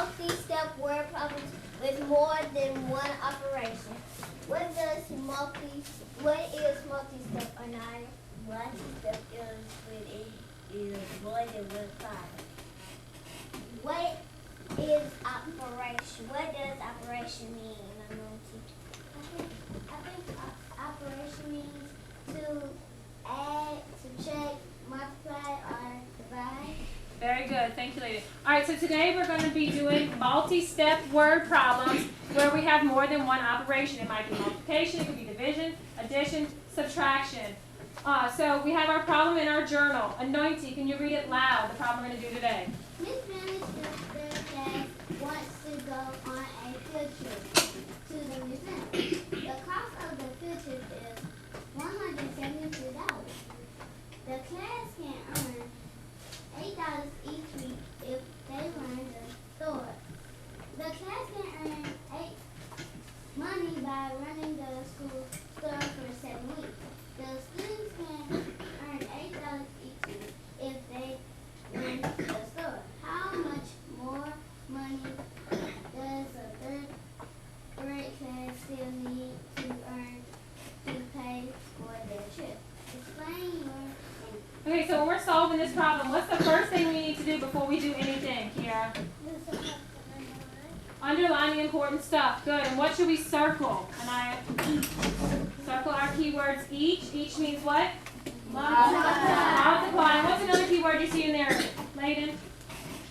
multi-step word problems with more than one operation. What is multi-step, Anaya? Multi-step is more than one problem. What is operation? What does operation mean, Anuti? I think operation means to add, subtract, multiply, or divide. Very good. Thank you, lady. All right, so today we're going to be doing multi-step word problems where we have more than one operation. It might be multiplication, it could be division, addition, subtraction. So we have our problem in our journal. Anointi, can you read it loud, the problem we're going to do today? Miss Bentley-Smith wants to go on a field trip to the museum. The cost of the field trip is $172. The class can earn $8 each week if they learn the store. The class can earn money by running the school store for 7 weeks. The students can earn $8 each week if they run the store. How much more money does a third grade class still need to earn to pay for their trip? Explain your answer. Okay, so when we're solving this problem, what's the first thing we need to do before we do anything, Kiara? Underline the important stuff. Good. And what should we circle? Anaya? Circle our keywords each. Each means what? Multiply. And what's another keyword you see in there, Layden?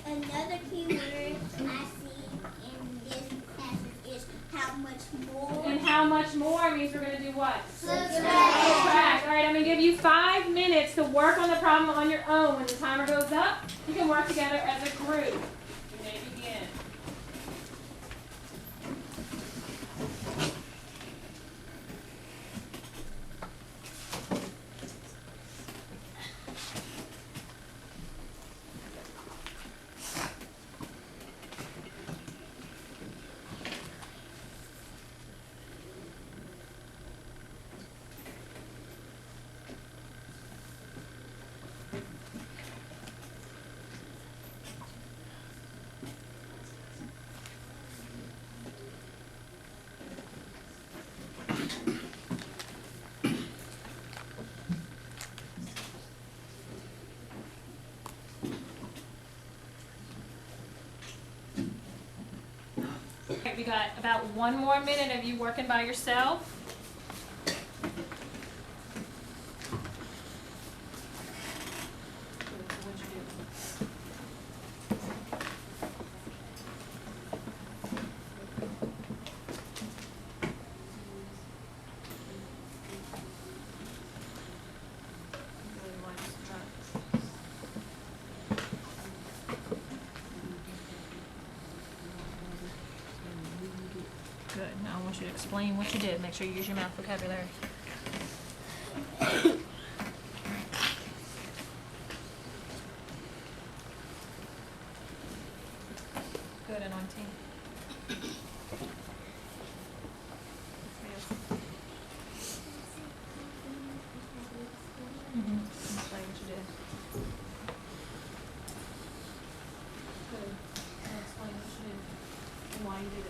Another keyword I see in this passage is how much more. And how much more means we're going to do what? Subtract. All right, I'm going to give you 5 minutes to work on the problem on your own. When the timer goes up, you can work together as a group. You may begin. We got about 1 more minute of you working by yourself. Good. Now I want you to explain what you did. Make sure you use your math vocabulary. Good, and on team. Explain what you did. Good. Now explain what you did and why you did it.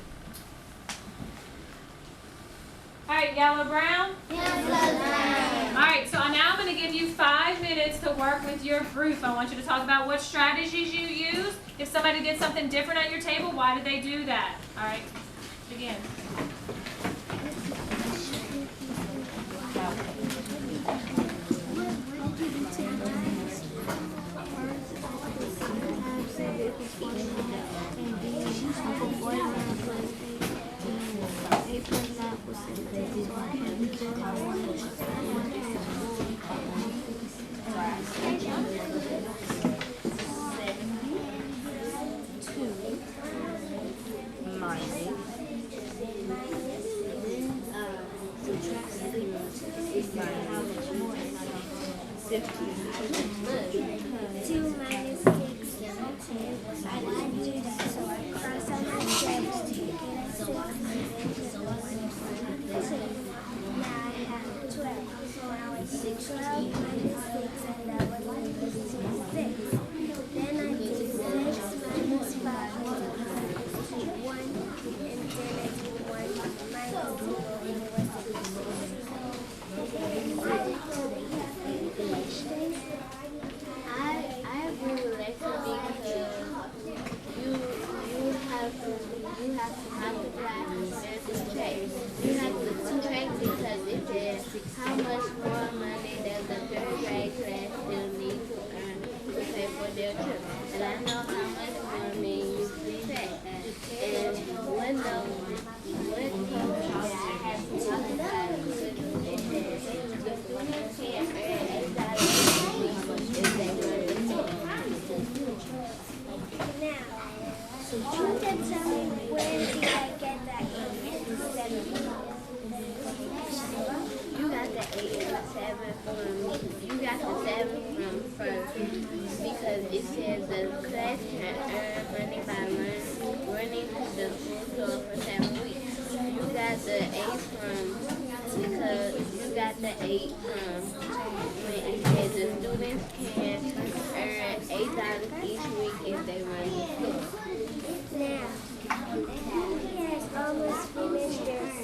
All right, yellow, brown? Yellow, brown. All right, so now I'm going to give you 5 minutes to work with your group. I want you to talk about what strategies you use. If somebody did something different at your table, why did they do that? All right, begin. know how much more means subtract. And when the teacher that I have to talk about it, the students can't earn $8 if they learn the song. Now, you can tell me where did I get that 8 and 7 from? You got the 8 and the 7 from, you got the 7 from first because it says the class can earn money by running to the school store for 7 weeks. You got the 8 from, because you got the 8 from when it says the students can earn $8 each week if they run the store. Now, he has almost finished this.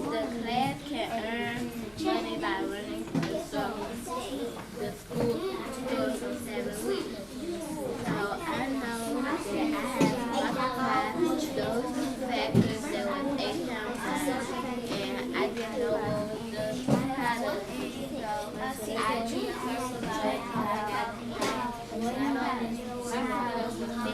The class can earn money by running to the school for 7 weeks. So I know that I have multiplied those two factors that was 8 times 5, and I didn't know what was the product. So I just subtracted what I got to have. I know that was 60.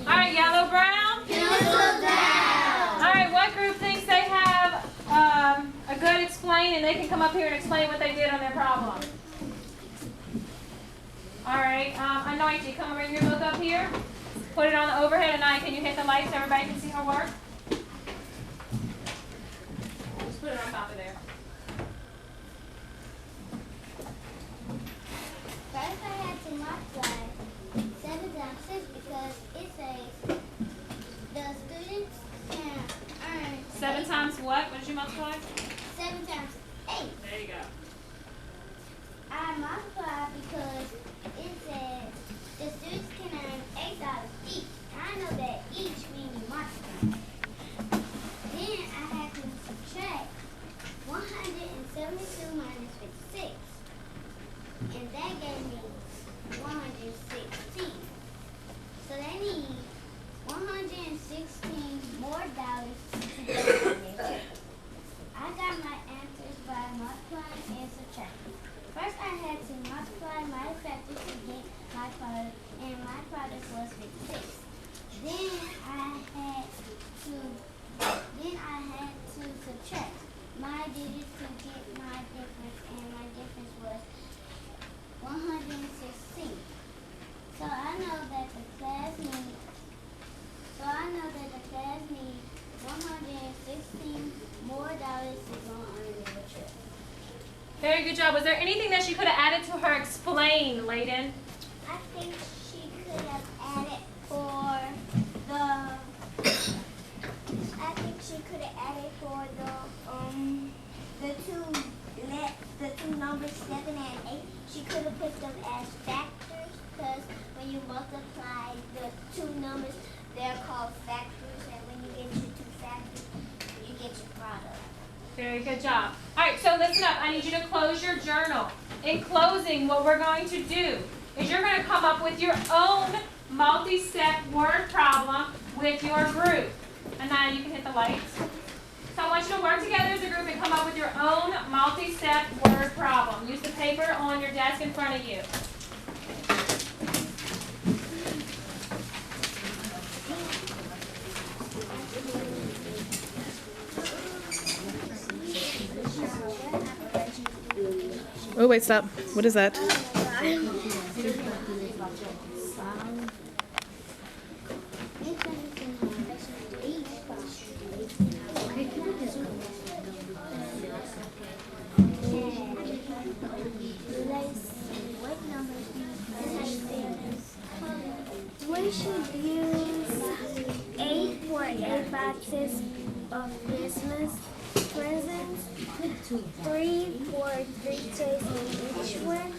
Alright, yellow, brown? Alright, what group thinks they have a good explain and they can come up here and explain what they did on their problem? Alright, Anointi, come bring your book up here. Put it on the overhead. Anaya, can you hit the light so everybody can see her work? Just put it on top of there. First I had to multiply 7 times 6 because it says the students can earn 7 times what? What did you multiply? 7 times 8. There you go. I multiply because it says the students can earn $8 each. I know that each means multiply. Then I had to subtract 172 minus 56. And that gave me 116. So they need 116 more dollars to go on their check. I got my answers by multiplying and subtracting. First I had to multiply my factors to get my product, and my product was 56. Then I had to subtract my digits to get my difference, and my difference was 116. So I know that the class needs 116 more dollars to go on their trip. Very good job. Was there anything that she could have added to her explain, Layden? I think she could have added for the two numbers 7 and 8. She could have put them as factors because when you multiply the two numbers, they're called factors, and when you get your two factors, you get your product. Very good job. All right, so listen up. I need you to close your journal. In closing, what we're going to do is you're going to come up with your own multi-step word problem with your group. And now you can hit the lights. So I want you to work together as a group and come up with your own multi-step word problem. Use the paper on your desk in front of you. Oh, wait, stop. What is that? We should use 8 for 8 boxes of Christmas presents, 3 for 3 toys in each one,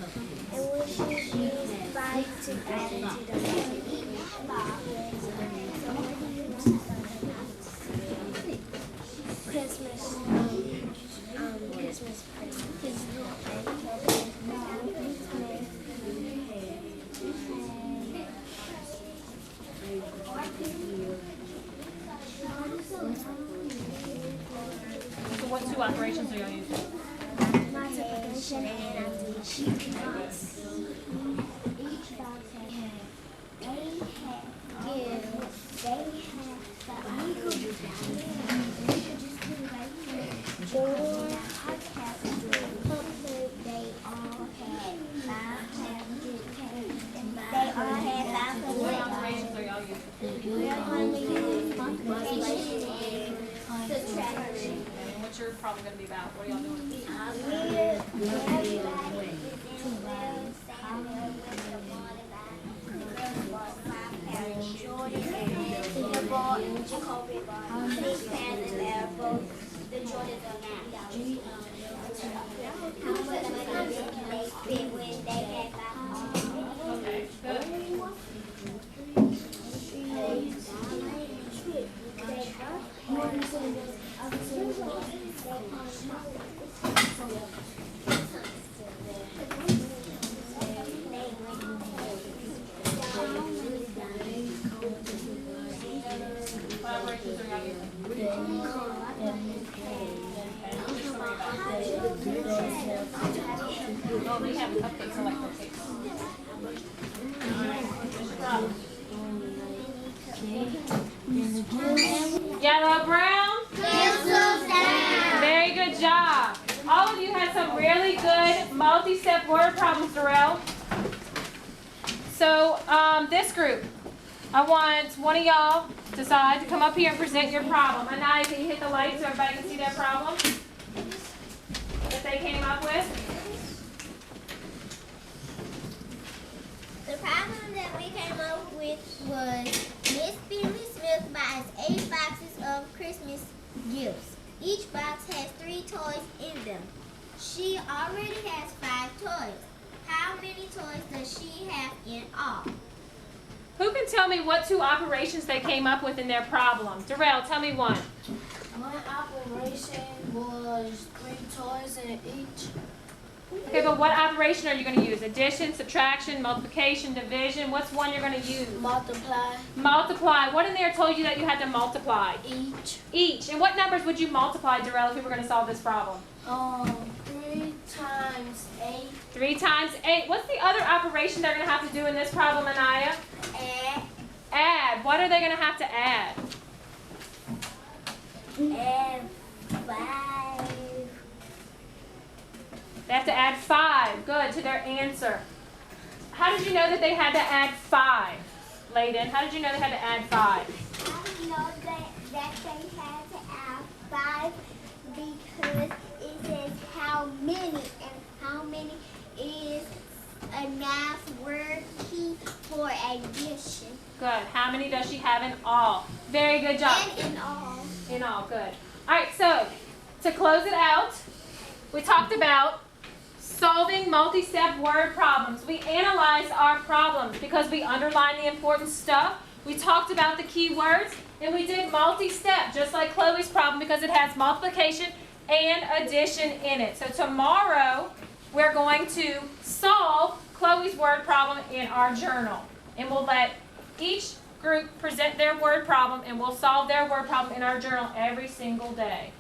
and we should use 5 to add into the Christmas presents. So what two operations are y'all using? Multiplication and addition. Each box has 8 What operations are y'all using? subtraction. And what's your problem going to be about? What are y'all doing? The Jordans are $9. How much money they spend when they had Okay, good. What operations are y'all using? Oh, we have cupcakes. I like cupcakes. Yellow, brown. Very good job. All of you had some really good multi-step word problems, Darrell. So this group, I want one of y'all to decide to come up here and present your problem. Anaya, can you hit the light so everybody can see that problem that they came up with? The problem that we came up with was Miss Bentley-Smith buys 8 boxes of Christmas gifts. Each box has 3 toys in them. She already has 5 toys. How many toys does she have in all? Who can tell me what two operations they came up with in their problem? Darrell, tell me one. One operation was 3 toys in each. Okay, but what operation are you going to use? Addition, subtraction, multiplication, division? What's one you're going to use? Multiply Multiply. What in there told you that you had to multiply? each. Each. And what numbers would you multiply, Darrell, if we were going to solve this problem? 3 times 8. 3 times 8. What's the other operation they're going to have to do in this problem, Anaya? Add. Add. What are they going to have to add? Add 5. They have to add 5. Good, to their answer. How did you know that they had to add 5? Layden, how did you know they had to add 5? I know that they had to add 5 because it says how many, and how many is a math word key for addition. Good. How many does she have in all? Very good job. And in all. In all, good. All right, so to close it out, we talked about solving multi-step word problems. We analyzed our problems because we underlined the important stuff. We talked about the key words, and we did multi-step, just like Chloe's problem, because it has multiplication and addition in it. So tomorrow, we're going to solve Chloe's word problem in our journal. And we'll let each group present their word problem, and we'll solve their word problem in our journal every single day.